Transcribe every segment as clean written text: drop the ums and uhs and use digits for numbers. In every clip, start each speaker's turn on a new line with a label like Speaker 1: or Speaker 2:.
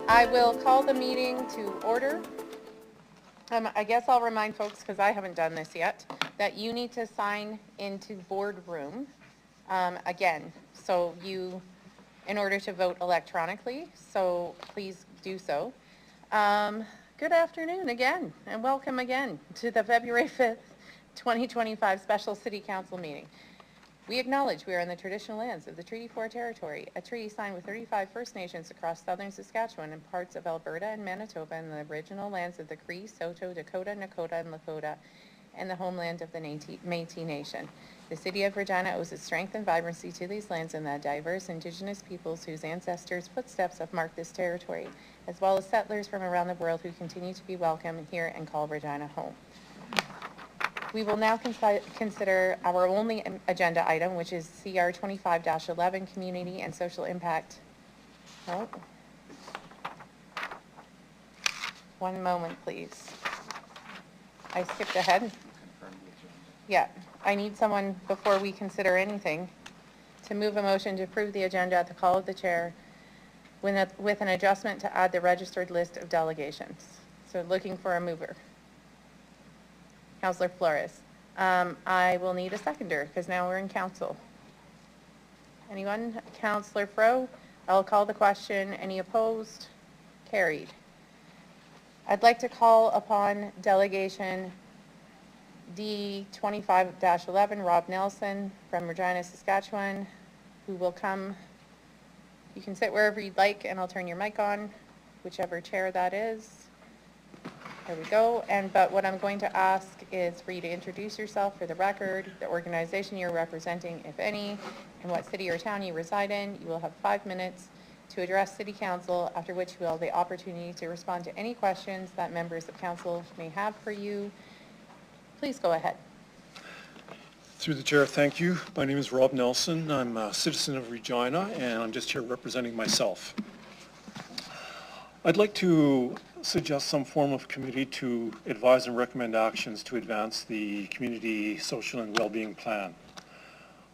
Speaker 1: I will call the meeting to order. I guess I'll remind folks, because I haven't done this yet, that you need to sign into boardroom again. So in order to vote electronically, so please do so. Good afternoon again, and welcome again to the February 5th, 2025 Special City Council meeting. We acknowledge we are on the traditional lands of the Treaty 4 territory, a treaty signed with 35 First Nations across southern Saskatchewan and parts of Alberta and Manitoba, and the original lands of the Cree, Saulteaux, Dakota, Nakota, and Lakota, and the homeland of the Métis Nation. The City of Regina owes its strength and vibrancy to these lands and the diverse Indigenous peoples whose ancestors' footsteps have marked this territory, as well as settlers from around the world who continue to be welcome here and call Regina home. We will now consider our only agenda item, which is CR 25-11, Community and Social Impact. Oh. One moment, please. I skipped ahead. Yeah, I need someone, before we consider anything, to move a motion to approve the agenda at the call of the chair with an adjustment to add the registered list of delegations. So looking for a mover. Councillor Flores. I will need a seconder because now we're in council. Anyone? Councillor Fro. I'll call the question. Any opposed? Carried. I'd like to call upon delegation D25-11, Rob Nelson from Regina, Saskatchewan, who will come. You can sit wherever you'd like and I'll turn your mic on, whichever chair that is. There we go. But what I'm going to ask is for you to introduce yourself for the record, the organization you're representing, if any, and what city or town you reside in. You will have 5 minutes to address City Council, after which you will have the opportunity to respond to any questions that members of Council may have for you. Please go ahead.
Speaker 2: Through the chair, thank you. My name is Rob Nelson. I'm a citizen of Regina, and I'm just here representing myself. I'd like to suggest some form of committee to advise and recommend actions to advance the community social and well-being plan.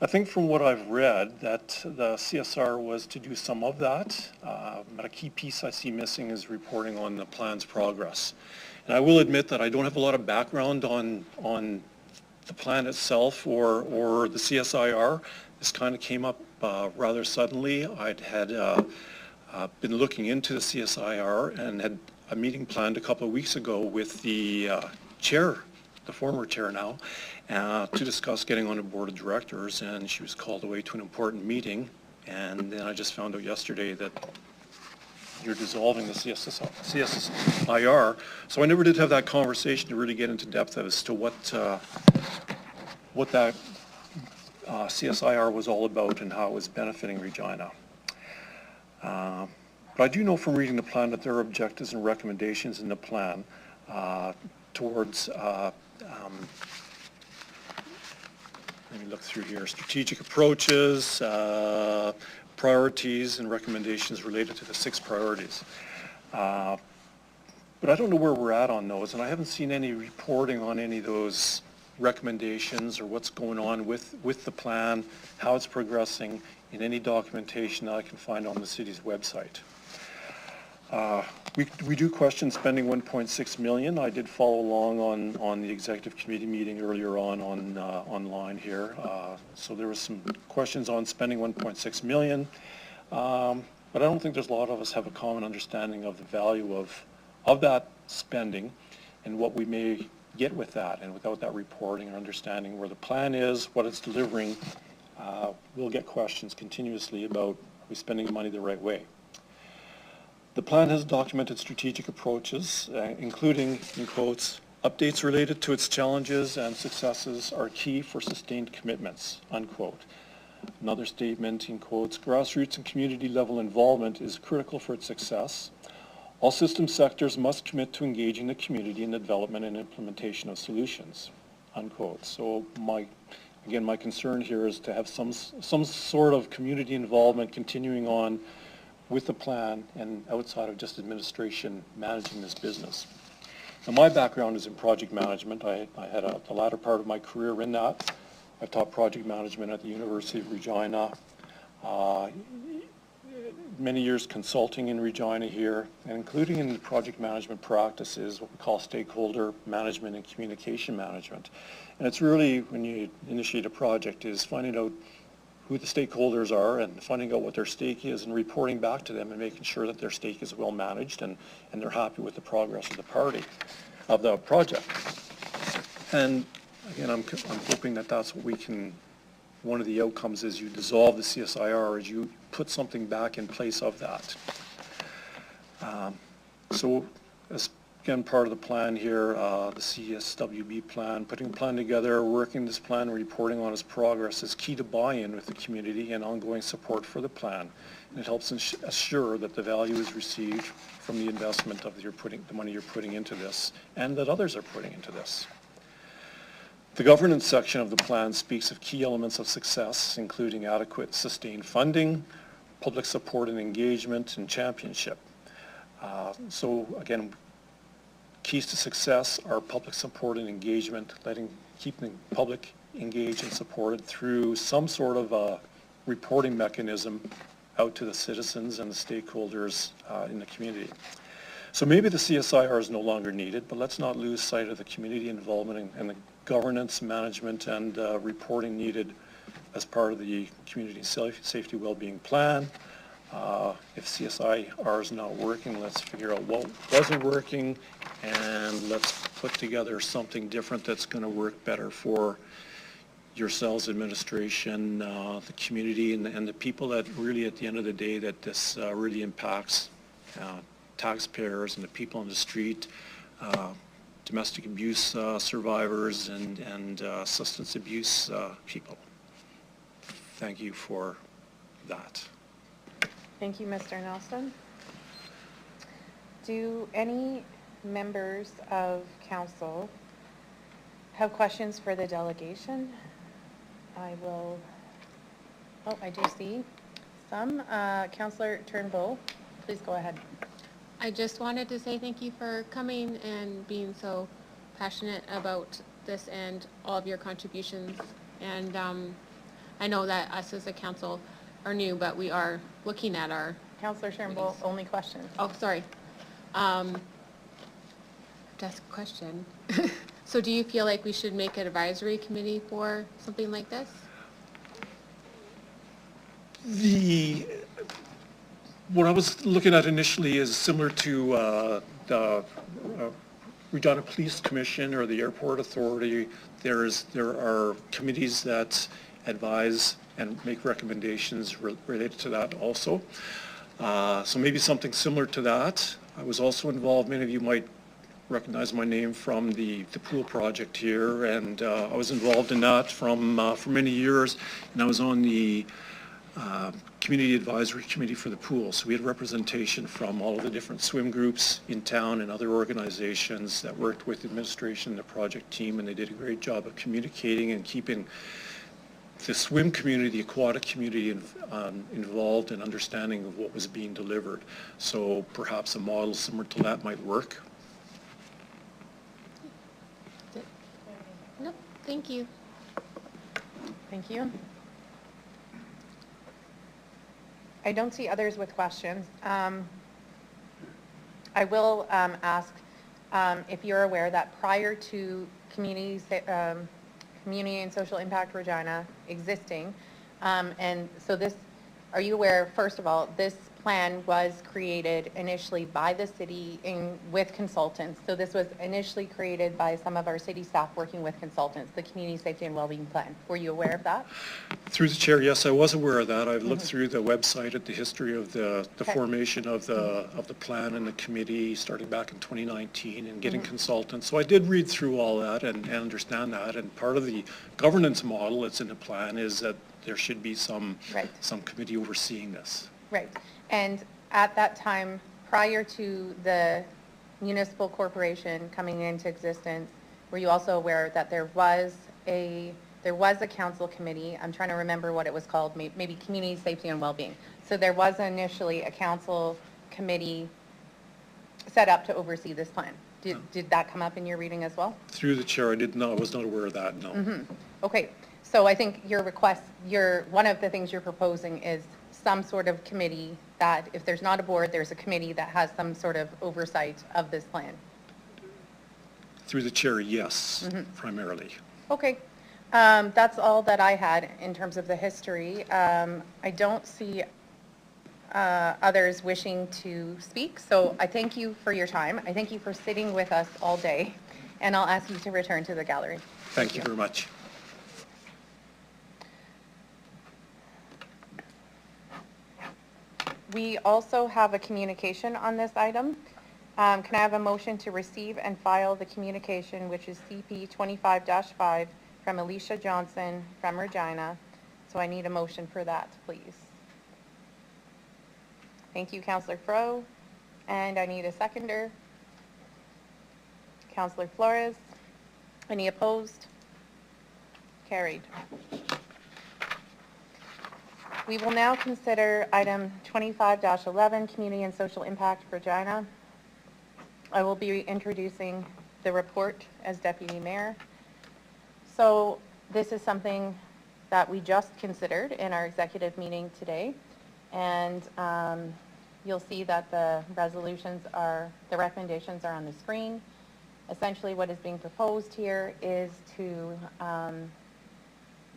Speaker 2: I think from what I've read that the CSR was to do some of that, but a key piece I see missing is reporting on the plan's progress. And I will admit that I don't have a lot of background on the plan itself or the CSIR. This kind of came up rather suddenly. I'd had been looking into the CSIR and had a meeting planned a couple of weeks ago with the chair, the former chair now, to discuss getting on a board of directors, and she was called away to an important meeting, and then I just found out yesterday that you're dissolving the CSIR, so I never did have that conversation to really get into depth as to what that CSIR was all about and how it was benefiting Regina. But I do know from reading the plan that there are objectives and recommendations in the plan towards, let me look through here, strategic approaches, priorities and recommendations related to the 6 priorities. But I don't know where we're at on those, and I haven't seen any reporting on any of those recommendations or what's going on with the plan, how it's progressing in any documentation that I can find on the city's website. We do question spending $1.6 million. I did follow along on the executive committee meeting earlier online here. So there was some questions on spending $1.6 million. But I don't think there's a lot of us have a common understanding of the value of that spending and what we may get with that. And without that reporting or understanding where the plan is, what it's delivering, we'll get questions continuously about are we spending the money the right way. The plan has documented strategic approaches, including, in quotes, updates related to its challenges and successes are key for sustained commitments, unquote. Another statement, in quotes, grassroots and community level involvement is critical for its success. All system sectors must commit to engaging the community in the development and implementation of solutions, unquote. So my concern here is to have some sort of community involvement continuing on with the plan and outside of just administration managing this business. Now, my background is in project management. I had the latter part of my career in that. I've taught project management at the University of Regina. many years consulting in Regina here, and including in the project management practices, what we call stakeholder management and communication management. And it's really, when you initiate a project, is finding out who the stakeholders are and finding out what their stake is and reporting back to them and making sure that their stake is well managed and they're happy with the progress of the project. And again, I'm hoping that that's what we can, one of the outcomes is you dissolve the CSIR, is you put something back in place of that. So as again, part of the plan here, the CSWB plan, putting a plan together, working this plan, reporting on its progress is key to buy-in with the community and ongoing support for the plan. And it helps assure that the value is received from the investment of the money you're putting into this, and that others are putting into this. The governance section of the plan speaks of key elements of success, including adequate sustained funding, public support and engagement, and championship. So again, keys to success are public support and engagement, keeping the public engaged and supported through some sort of a reporting mechanism out to the citizens and the stakeholders in the community. So maybe the CSIR is no longer needed, but let's not lose sight of the community involvement and the governance, management, and reporting needed as part of the community safety well-being plan. If CSIR is not working, let's figure out what wasn't working, and let's put together something different that's going to work better for yourselves, administration, the community, and the people that really, at the end of the day, that this really impacts, taxpayers and the people on the street, domestic abuse survivors, and substance abuse people. Thank you for that.
Speaker 1: Thank you, Mr. Nelson. Do any members of council have questions for the delegation? I do see some. Councillor Turnbull, please go ahead.
Speaker 3: I just wanted to say thank you for coming and being so passionate about this and all of your contributions. And I know that us as a council are new, but we are looking at our...
Speaker 1: Councillor Turnbull, only question.
Speaker 3: Oh, sorry. Just a question. So do you feel like we should make an advisory committee for something like this?
Speaker 2: What I was looking at initially is similar to the Regina Police Commission or the Airport Authority. There are committees that advise and make recommendations related to that also. So maybe something similar to that. I was also involved, many of you might recognize my name from the pool project here, and I was involved in that for many years, and I was on the Community Advisory Committee for the pool. So we had representation from all of the different swim groups in town and other organizations that worked with administration and the project team, and they did a great job of communicating and keeping the swim community, the aquatic community involved in understanding of what was being delivered. So perhaps a model similar to that might work.
Speaker 3: No, thank you.
Speaker 1: Thank you. I don't see others with questions. I will ask if you're aware that prior to Community and Social Impact Regina existing, and so this, are you aware, first of all, this plan was created initially by the city with consultants. So this was initially created by some of our city staff working with consultants, the Community Safety and Wellbeing Plan. Were you aware of that?
Speaker 2: Through the chair, yes, I was aware of that. I've looked through the website at the history of the formation of the plan and the committee starting back in 2019 and getting consultants. So I did read through all that and understand that. And part of the governance model that's in the plan is that there should be some committee overseeing this.
Speaker 1: Right. And at that time, prior to the municipal corporation coming into existence, were you also aware that there was a council committee? I'm trying to remember what it was called, maybe Community Safety and Wellbeing. So there was initially a council committee set up to oversee this plan. Did that come up in your reading as well?
Speaker 2: Through the chair, I was not aware of that, no.
Speaker 1: Okay. So I think your request, one of the things you're proposing is some sort of committee that, if there's not a board, there's a committee that has some sort of oversight of this plan.
Speaker 2: Through the chair, yes, primarily.
Speaker 1: Okay, that's all that I had in terms of the history. I don't see others wishing to speak, so I thank you for your time. I thank you for sitting with us all day, and I'll ask you to return to the gallery.
Speaker 2: Thank you very much.
Speaker 1: We also have a communication on this item. Can I have a motion to receive and file the communication, which is CP 25-5 from Alicia Johnson from Regina? So I need a motion for that, please. Thank you, Councillor Fro. And I need a seconder. Councillor Flores. Any opposed? Carried. We will now consider item 25-11, Community and Social Impact Regina. I will be introducing the report as Deputy Mayor. So this is something that we just considered in our executive meeting today, and you'll see that the recommendations are on the screen. Essentially what is being proposed here is to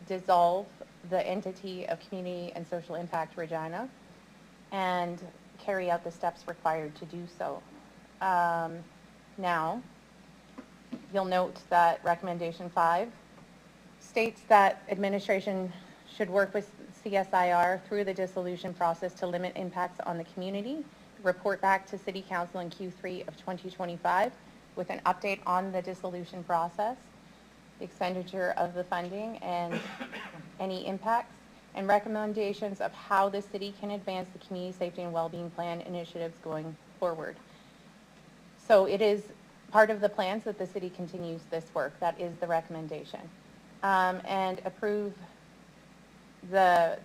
Speaker 1: dissolve the entity of Community and Social Impact Regina and carry out the steps required to do so. Now, you'll note that recommendation 5 states that administration should work with CSIR through the dissolution process to limit impacts on the community, report back to City Council in Q3 of 2025 with an update on the dissolution process, the expenditure of the funding and any impacts, and recommendations of how the city can advance the community safety and well-being plan initiatives going forward. So it is part of the plans that the city continues this work. That is the recommendation. And approve the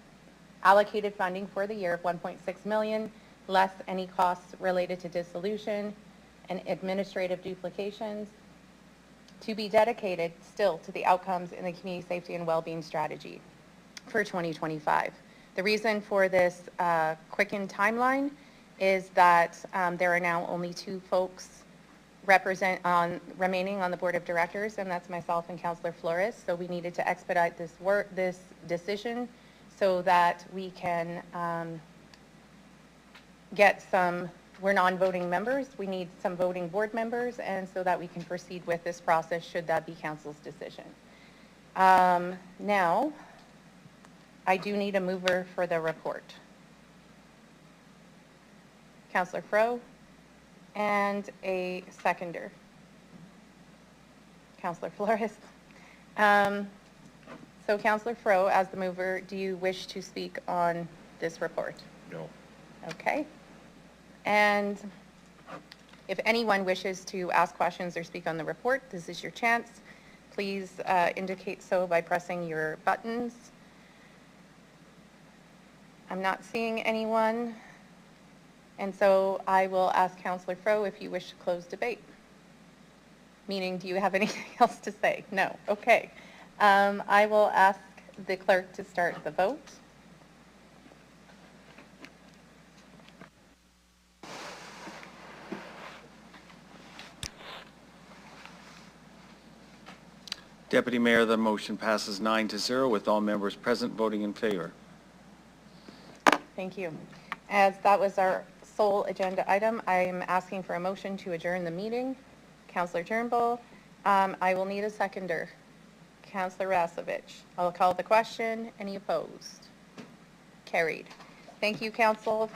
Speaker 1: allocated funding for the year of 1.6 million, less any costs related to dissolution and administrative duplications, to be dedicated still to the outcomes in the community safety and well-being strategy for 2025. The reason for this quickened timeline is that there are now only 2 folks remaining on the board of directors, and that's myself and Councillor Flores. So we needed to expedite this decision so that we can get some, we're non-voting members, we need some voting board members, and so that we can proceed with this process should that be council's decision. Now, I do need a mover for the report. Councillor Fro, and a seconder. Councillor Flores. So Councillor Fro, as the mover, do you wish to speak on this report?
Speaker 2: No.
Speaker 1: Okay. And if anyone wishes to ask questions or speak on the report, this is your chance. Please indicate so by pressing your buttons. I'm not seeing anyone. And so I will ask Councillor Fro if you wish to close debate. Meaning, do you have anything else to say? No. Okay. I will ask the clerk to start the vote.
Speaker 4: Deputy Mayor, the motion passes 9-0 with all members present voting in favor.
Speaker 1: Thank you. As that was our sole agenda item, I am asking for a motion to adjourn the meeting. Councillor Turnbull, I will need a seconder. Councillor Rasovich. I'll call the question. Any opposed? Carried. Thank you, Council,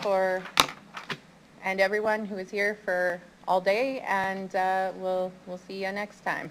Speaker 1: and everyone who is here for all day, and we'll see you next time.